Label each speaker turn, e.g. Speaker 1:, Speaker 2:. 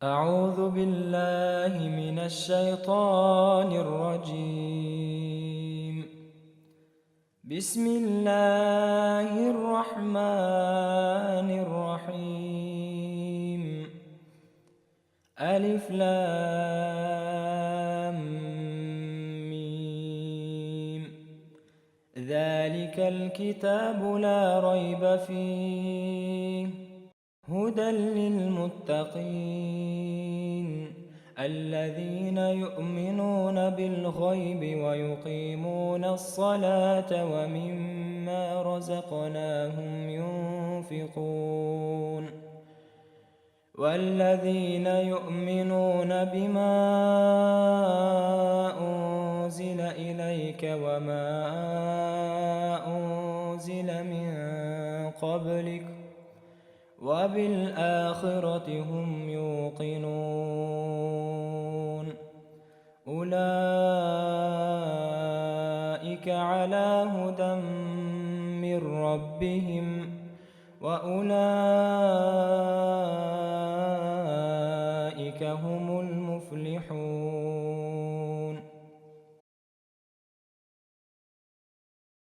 Speaker 1: أعوذ بالله من الشيطان الرجيم. بسم الله الرحمن الرحيم. ألف لام ميم. ذلك الكتاب لا ريب فيه هدى للمتقين الذين يؤمنون بالغيب ويقيمون الصلاة ومما رزقناهم ينفقون والذين يؤمنون بما أنزل إليك وما أنزل من قبلك وبالآخرة هم يوقنون أولئك على هدى من ربهم وأولئك هم المفلحون.